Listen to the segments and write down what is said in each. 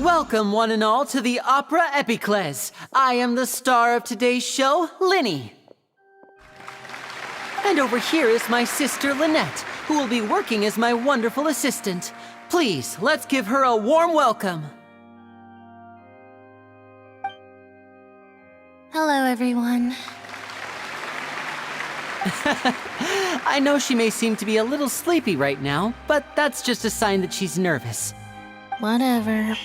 Welcome, one and all, to the Opera Epiclese. I am the star of today's show, Lyney. And over here is my sister, Lynette, who will be working as my wonderful assistant. Please, let's give her a warm welcome. Hello, everyone. I know she may seem to be a little sleepy right now, but that's just a sign that she's nervous. Whatever.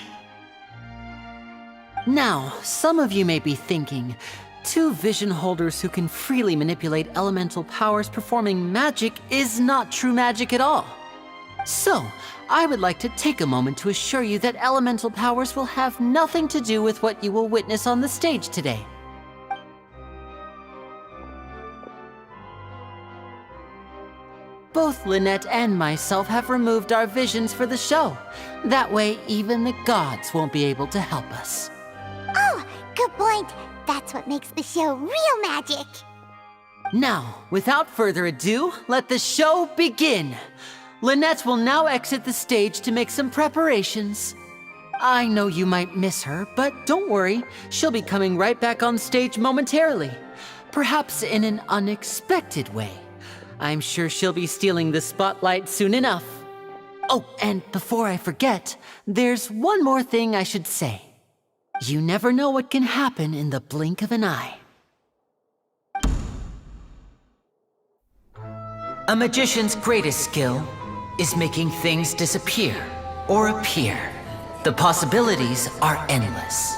Now, some of you may be thinking, two vision holders who can freely manipulate elemental powers performing magic is not true magic at all. So, I would like to take a moment to assure you that elemental powers will have nothing to do with what you will witness on the stage today. Both Lynette and myself have removed our visions for the show. That way, even the gods won't be able to help us. Oh, good point. That's what makes the show real magic. Now, without further ado, let the show begin. Lynette will now exit the stage to make some preparations. I know you might miss her, but don't worry. She'll be coming right back on stage momentarily. Perhaps in an unexpected way. I'm sure she'll be stealing the spotlight soon enough. Oh, and before I forget, there's one more thing I should say. You never know what can happen in the blink of an eye. A magician's greatest skill is making things disappear or appear. The possibilities are endless.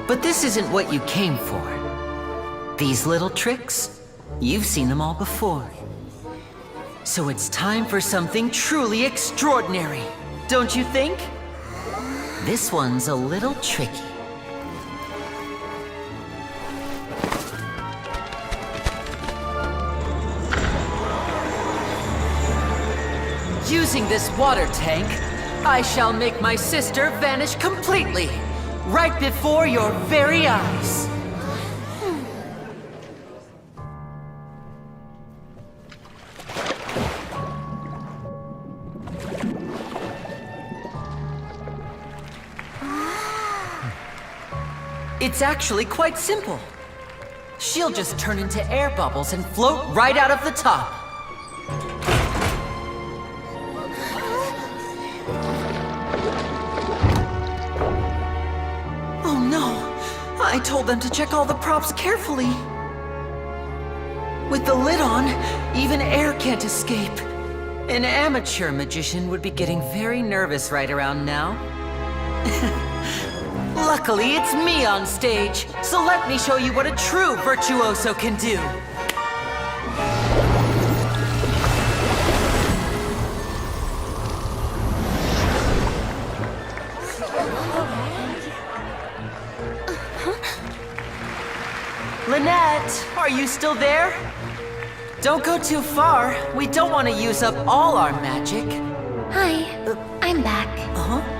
But this isn't what you came for. These little tricks, you've seen them all before. So it's time for something truly extraordinary, don't you think? This one's a little tricky. Using this water tank, I shall make my sister vanish completely, right before your very eyes. It's actually quite simple. She'll just turn into air bubbles and float right out of the top. Oh no! I told them to check all the props carefully. With the lid on, even air can't escape. An amateur magician would be getting very nervous right around now. Luckily, it's me on stage, so let me show you what a true virtuoso can do. Lynette, are you still there? Don't go too far. We don't want to use up all our magic. Hi, I'm back. Uh-huh.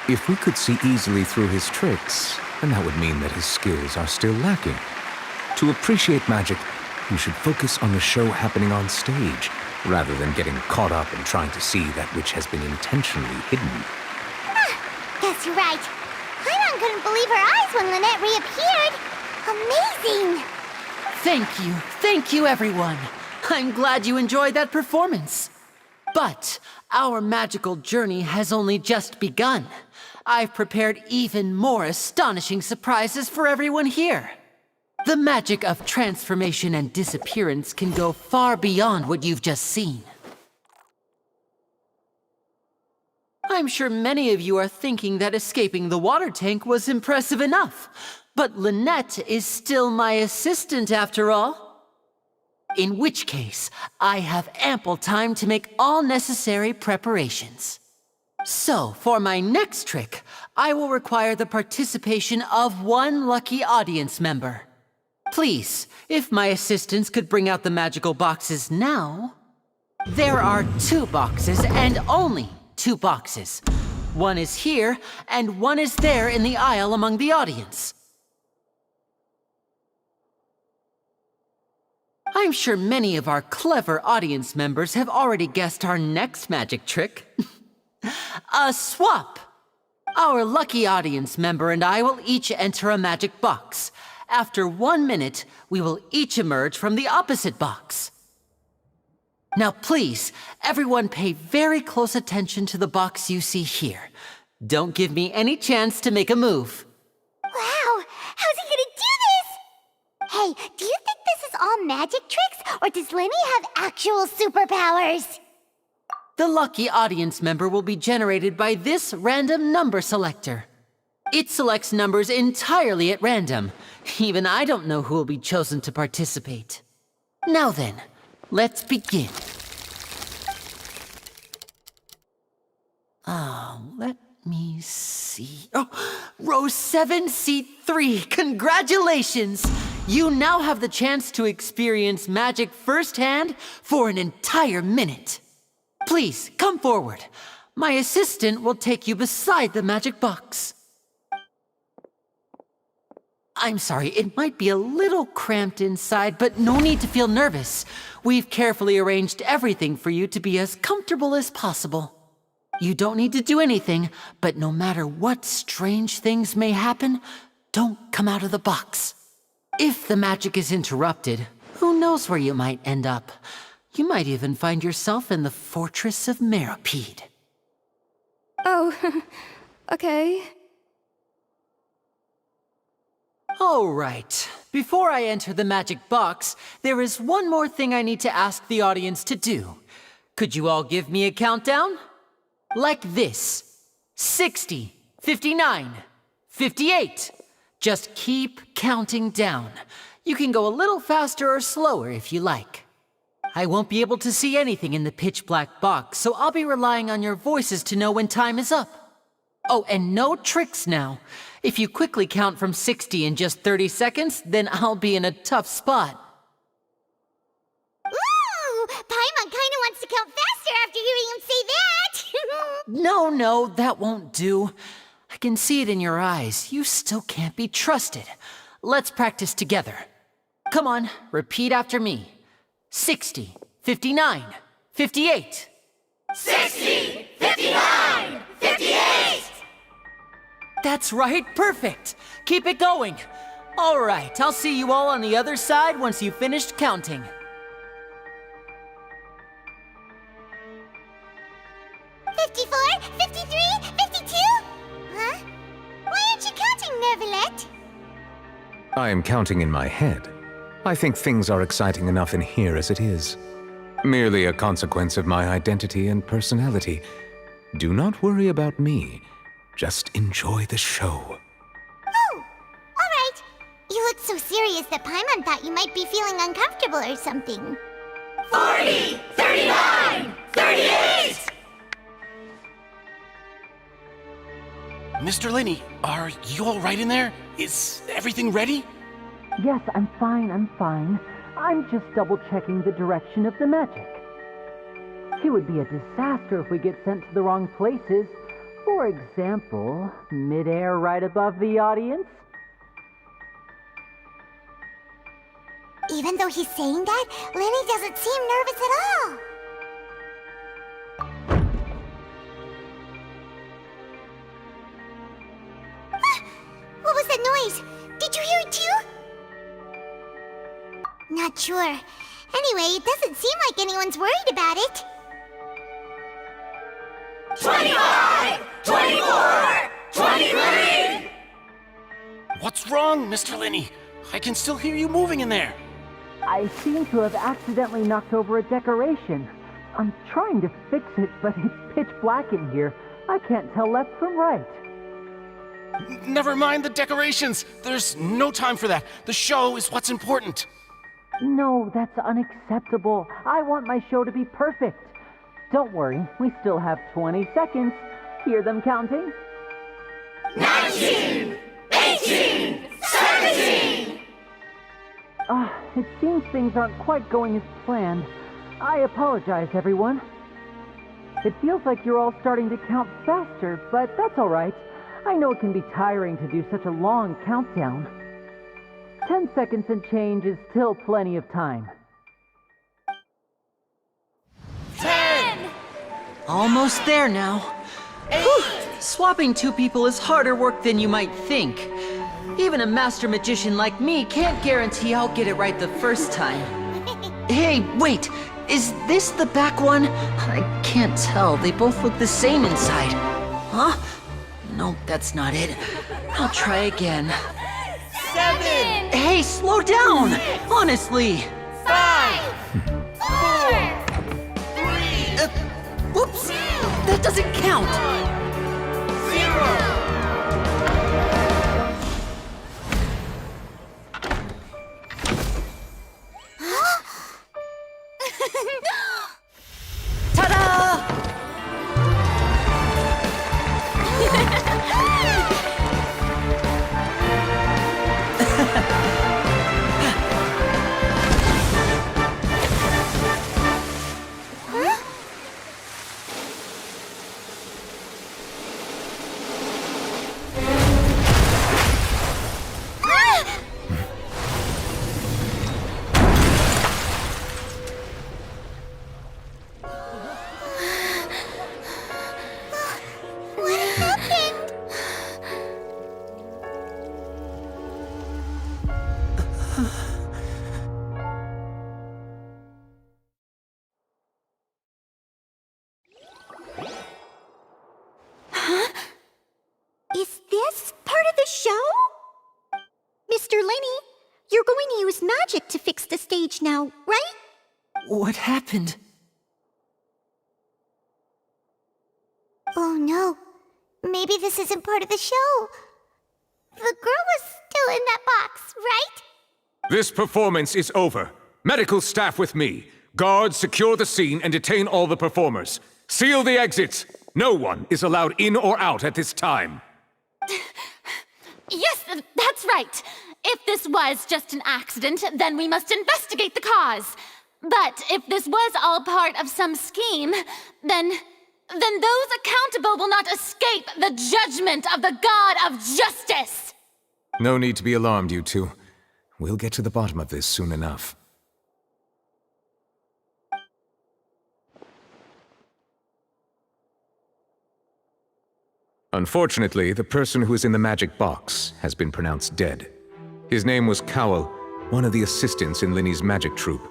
If we could see easily through his tricks, then that would mean that his skills are still lacking. To appreciate magic, you should focus on the show happening on stage, rather than getting caught up in trying to see that which has been intentionally hidden. That's right. Paimon couldn't believe her eyes when Lynette reappeared. Amazing! Thank you everyone. I'm glad you enjoyed that performance. But our magical journey has only just begun. I've prepared even more astonishing surprises for everyone here. The magic of transformation and disappearance can go far beyond what you've just seen. I'm sure many of you are thinking that escaping the water tank was impressive enough, but Lynette is still my assistant after all. In which case, I have ample time to make all necessary preparations. So, for my next trick, I will require the participation of one lucky audience member. Please, if my assistants could bring out the magical boxes now. There are 2 boxes and only 2 boxes. One is here and one is there in the aisle among the audience. I'm sure many of our clever audience members have already guessed our next magic trick. A swap! Our lucky audience member and I will each enter a magic box. After 1 minute, we will each emerge from the opposite box. Now please, everyone pay very close attention to the box you see here. Don't give me any chance to make a move. Wow! How's he gonna do this? Hey, do you think this is all magic tricks, or does Lyney have actual superpowers? The lucky audience member will be generated by this random number selector. It selects numbers entirely at random. Even I don't know who will be chosen to participate. Now then, let's begin. Let me see. Oh, row 7, seat 3. Congratulations! You now have the chance to experience magic firsthand for an entire minute. Please, come forward. My assistant will take you beside the magic box. I'm sorry, it might be a little cramped inside, but no need to feel nervous. We've carefully arranged everything for you to be as comfortable as possible. You don't need to do anything, but no matter what strange things may happen, don't come out of the box. If the magic is interrupted, who knows where you might end up? You might even find yourself in the Fortress of Meropide. Oh, okay. All right. Before I enter the magic box, there is one more thing I need to ask the audience to do. Could you all give me a countdown? Like this. 60, 59, 58. Just keep counting down. You can go a little faster or slower if you like. I won't be able to see anything in the pitch black box, so I'll be relying on your voices to know when time is up. Oh, and no tricks now. If you quickly count from 60 in just 30 seconds, then I'll be in a tough spot. Ooh! Paimon kinda wants to count faster after hearing him say that! No, that won't do. I can see it in your eyes. You still can't be trusted. Let's practice together. Come on, repeat after me. 60, 59, 58. 60, 59, 58! That's right, perfect. Keep it going. All right, I'll see you all on the other side once you've finished counting. $54, $53, $52? Huh? Why aren't you counting, Nervalette? I am counting in my head. I think things are exciting enough in here as it is. Merely a consequence of my identity and personality. Do not worry about me. Just enjoy the show. Oh, alright. You look so serious that Paimon thought you might be feeling uncomfortable or something. 40, 39, 38! Mr. Lyney, are you all right in there? Is everything ready? Yes, I'm fine. I'm just double-checking the direction of the magic. It would be a disaster if we get sent to the wrong places. For example, mid-air right above the audience. Even though he's saying that, Lyney doesn't seem nervous at all. that noise? Did you hear it too? Not sure. Anyway, it doesn't seem like anyone's worried about it. 25! 24! 23! What's wrong, Mr. Lyney? I can still hear you moving in there. I seem to have accidentally knocked over a decoration. I'm trying to fix it, but it's pitch black in here. I can't tell left from right. Never mind the decorations. There's no time for that. The show is what's important. No, that's unacceptable. I want my show to be perfect. Don't worry, we still have 20 seconds. Hear them counting? 19! 18! 17! It seems things aren't quite going as planned. I apologize, everyone. It feels like you're all starting to count faster, but that's all right. I know it can be tiring to do such a long countdown. 10 seconds and change is still plenty of time. 10! Almost there now. Whew. Swapping two people is harder work than you might think. Even a master magician like me can't guarantee I'll get it right the first time. Hey, wait! Is this the back one? I can't tell. They both look the same inside. Huh? No, that's not it. I'll try again. 7! Hey, slow down! Honestly! 5! 4! 3! Whoops! That doesn't count! 0! Ta-da! What happened? Is this part of the show? Mr. Lyney, you're going to use magic to fix the stage now, right? What happened? Oh no. Maybe this isn't part of the show. The girl was still in that box, right? This performance is over. Medical staff with me. Guards, secure the scene and detain all the performers. Seal the exits. No one is allowed in or out at this time. Yes, that's right. If this was just an accident, then we must investigate the cause. But if this was all part of some scheme, then those accountable will not escape the judgment of the God of Justice. No need to be alarmed, you two. We'll get to the bottom of this soon enough. Unfortunately, the person who is in the magic box has been pronounced dead. His name was Cowell, one of the assistants in Lyney's magic troupe.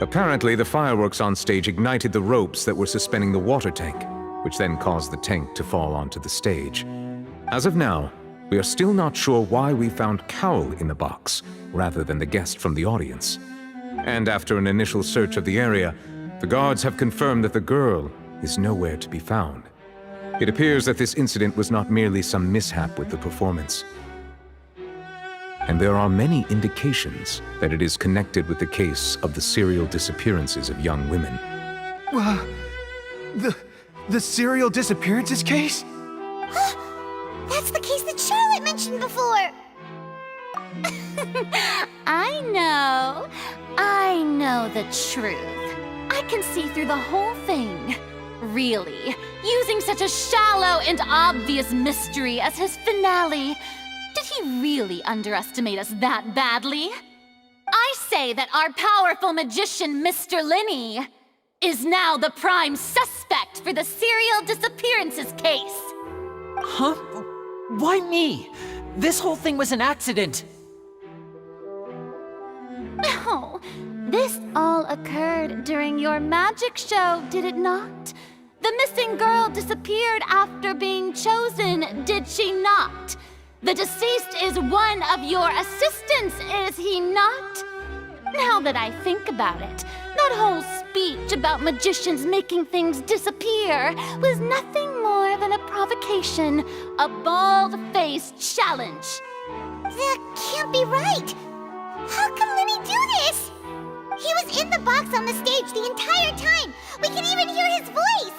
Apparently, the fireworks on stage ignited the ropes that were suspending the water tank, which then caused the tank to fall onto the stage. As of now, we are still not sure why we found Cowell in the box, rather than the guest from the audience. And after an initial search of the area, the guards have confirmed that the girl is nowhere to be found. It appears that this incident was not merely some mishap with the performance. And there are many indications that it is connected with the case of the serial disappearances of young women. The serial disappearances case? That's the case that Charlotte mentioned before. I know the truth. I can see through the whole thing. Really, using such a shallow and obvious mystery as his finale, did he really underestimate us that badly? I say that our powerful magician, Mr. Lyney, is now the prime suspect for the serial disappearances case. Huh? Why me? This whole thing was an accident. Oh, this all occurred during your magic show, did it not? The missing girl disappeared after being chosen, did she not? The deceased is one of your assistants, is he not? Now that I think about it, that whole speech about magicians making things disappear was nothing more than a provocation, a bald-faced challenge. That can't be right. How can Lyney do this? He was in the box on the stage the entire time. We can even hear his voice.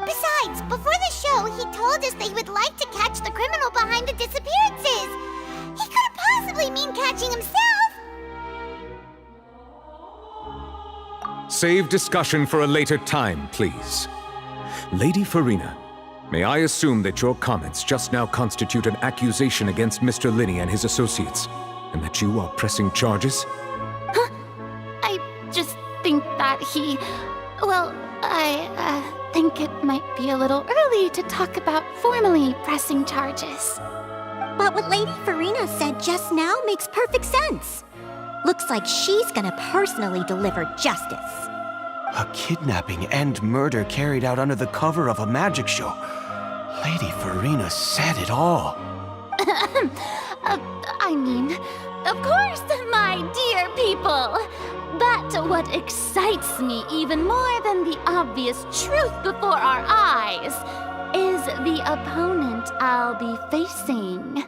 Besides, before the show, he told us that he would like to catch the criminal behind the disappearances. He couldn't possibly mean catching himself. Save discussion for a later time, please. Lady Farina, may I assume that your comments just now constitute an accusation against Mr. Lyney and his associates, and that you are pressing charges? Huh? I just think that he... Well, I think it might be a little early to talk about formally pressing charges. But what Lady Farina said just now makes perfect sense. Looks like she's gonna personally deliver justice. A kidnapping and murder carried out under the cover of a magic show. Lady Farina said it all. I mean, of course, my dear people. But what excites me even more than the obvious truth before our eyes is the opponent I'll be facing.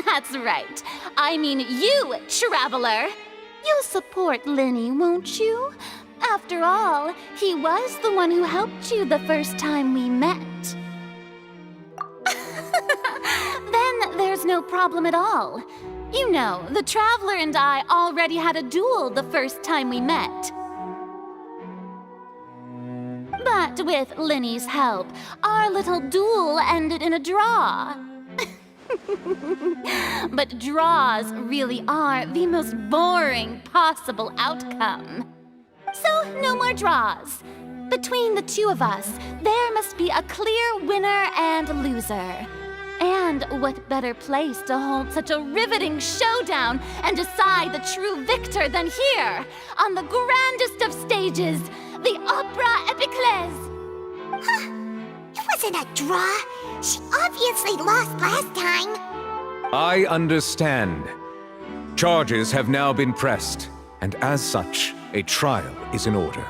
That's right. I mean you, Traveler. You'll support Lyney, won't you? After all, he was the one who helped you the first time we met. Then there's no problem at all. You know, the Traveler and I already had a duel the first time we met. But with Lyney's help, our little duel ended in a draw. But draws really are the most boring possible outcome. So, no more draws. Between the two of us, there must be a clear winner and loser. And what better place to hold such a riveting showdown and decide the true victor than here, on the grandest of stages, the Opera Epiclese. Huh? It wasn't a draw. She obviously lost last time. I understand. Charges have now been pressed, and as such, a trial is in order.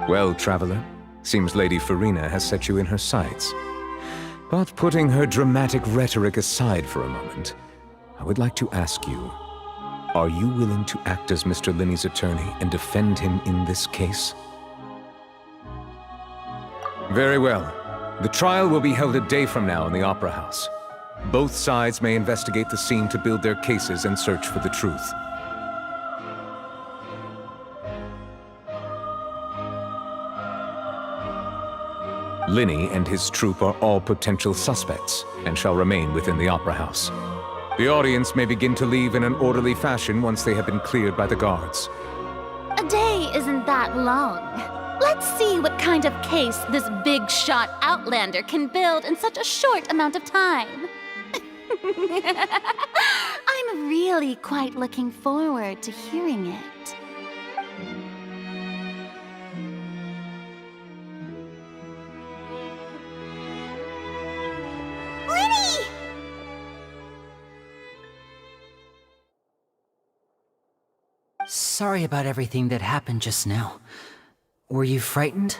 Well, Traveler, seems Lady Farina has set you in her sights. But putting her dramatic rhetoric aside for a moment, I would like to ask you, are you willing to act as Mr. Lyney's attorney and defend him in this case? Very well. The trial will be held a day from now in the Opera House. Both sides may investigate the scene to build their cases and search for the truth. Lyney and his troupe are all potential suspects and shall remain within the Opera House. The audience may begin to leave in an orderly fashion once they have been cleared by the guards. A day isn't that long. Let's see what kind of case this big-shot outlander can build in such a short amount of time. I'm really quite looking forward to hearing it. Lyney! Sorry about everything that happened just now. Were you frightened?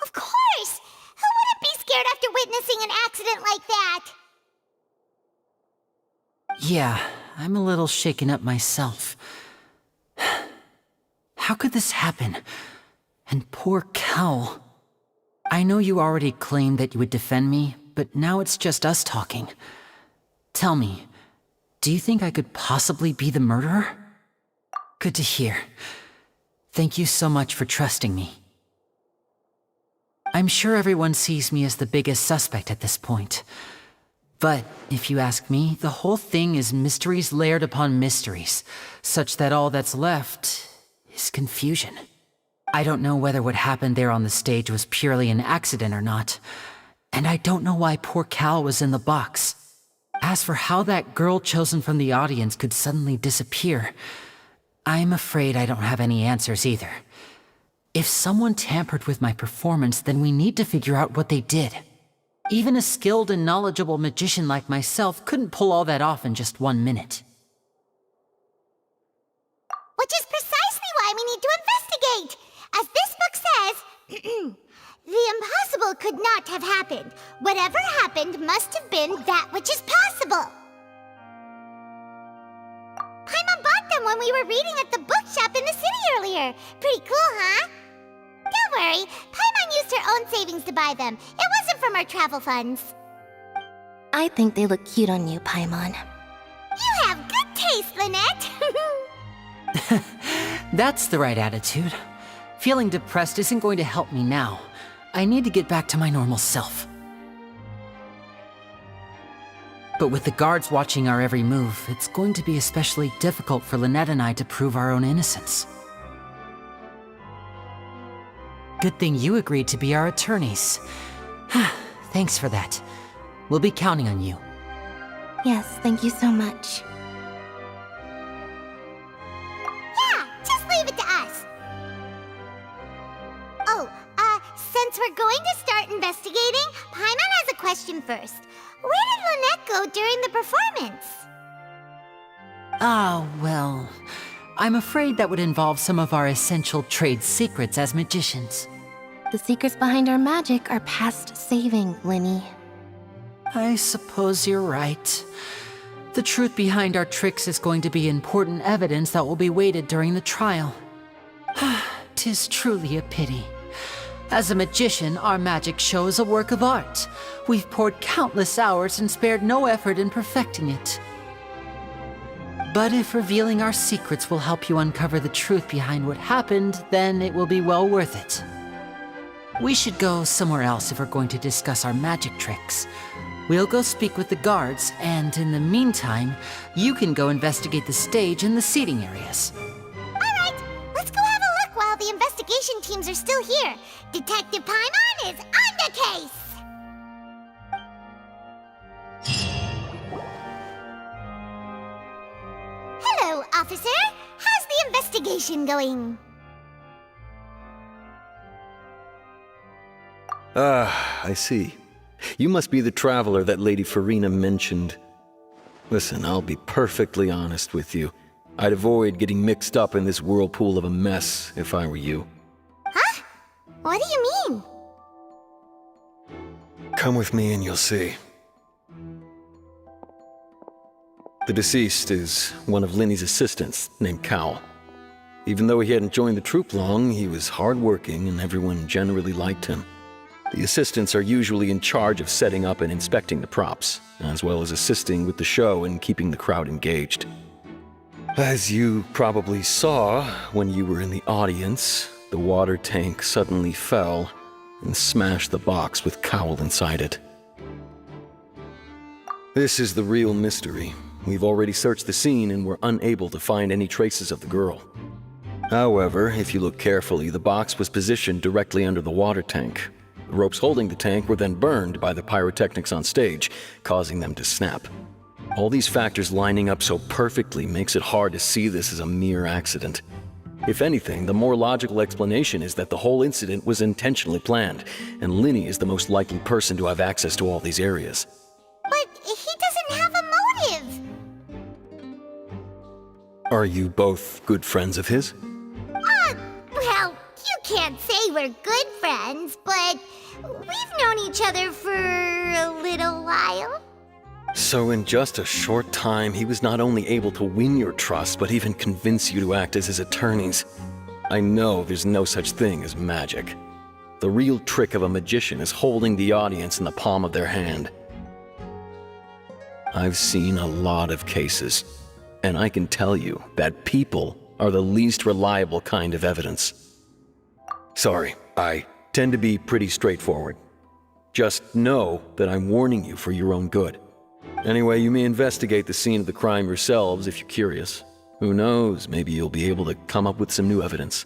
Of course! Who wouldn't be scared after witnessing an accident like that? Yeah, I'm a little shaken up myself. How could this happen? And poor Cal. I know you already claimed that you would defend me, but now it's just us talking. Tell me, do you think I could possibly be the murderer? Good to hear. Thank you so much for trusting me. I'm sure everyone sees me as the biggest suspect at this point. But if you ask me, the whole thing is mysteries layered upon mysteries, such that all that's left is confusion. I don't know whether what happened there on the stage was purely an accident or not, And I don't know why poor Cal was in the box. As for how that girl chosen from the audience could suddenly disappear, I'm afraid I don't have any answers either. If someone tampered with my performance, then we need to figure out what they did. Even a skilled and knowledgeable magician like myself couldn't pull all that off in just 1 minute. Which is precisely why we need to investigate! As this book says, the impossible could not have happened. Whatever happened must have been that which is possible. Paimon bought them when we were reading at the bookshop in the city earlier. Pretty cool, huh? Don't worry, Paimon used her own savings to buy them. It wasn't from our travel funds. I think they look cute on you, Paimon. You have good taste, Lynette! That's the right attitude. Feeling depressed isn't going to help me now. I need to get back to my normal self. But with the guards watching our every move, it's going to be especially difficult for Lynette and I to prove our own innocence. Good thing you agreed to be our attorneys. Thanks for that. We'll be counting on you. Yes, thank you so much. Yeah, just leave it to us. Oh, since we're going to start investigating, Paimon has a question first. Where did Lynette go during the performance? Well, I'm afraid that would involve some of our essential trade secrets as magicians. The secrets behind our magic are past saving, Lyney. I suppose you're right. The truth behind our tricks is going to be important evidence that will be weighted during the trial. 'Tis truly a pity. As a magician, our magic show is a work of art. We've poured countless hours and spared no effort in perfecting it. But if revealing our secrets will help you uncover the truth behind what happened, then it will be well worth it. We should go somewhere else if we're going to discuss our magic tricks. We'll go speak with the guards, and in the meantime, you can go investigate the stage and the seating areas. Alright, let's go have a look while the investigation teams are still here. Detective Paimon is on the case! Hello, officer. How's the investigation going? I see. You must be the traveler that Lady Farina mentioned. Listen, I'll be perfectly honest with you. I'd avoid getting mixed up in this whirlpool of a mess if I were you. Huh? What do you mean? Come with me and you'll see. The deceased is one of Lyney's assistants named Cal. Even though he hadn't joined the troupe long, he was hardworking and everyone generally liked him. The assistants are usually in charge of setting up and inspecting the props, as well as assisting with the show and keeping the crowd engaged. As you probably saw when you were in the audience, the water tank suddenly fell and smashed the box with Cowl inside it. This is the real mystery. We've already searched the scene and were unable to find any traces of the girl. However, if you look carefully, the box was positioned directly under the water tank. The ropes holding the tank were then burned by the pyrotechnics on stage, causing them to snap. All these factors lining up so perfectly makes it hard to see this as a mere accident. If anything, the more logical explanation is that the whole incident was intentionally planned, and Lyney is the most likely person to have access to all these areas. But he doesn't have a motive. Are you both good friends of his? Well, you can't say we're good friends, but we've known each other for a little while. So in just a short time, he was not only able to win your trust, but even convince you to act as his attorneys. I know there's no such thing as magic. The real trick of a magician is holding the audience in the palm of their hand. I've seen a lot of cases, and I can tell you that people are the least reliable kind of evidence. Sorry, I tend to be pretty straightforward. Just know that I'm warning you for your own good. Anyway, you may investigate the scene of the crime yourselves if you're curious. Who knows, maybe you'll be able to come up with some new evidence.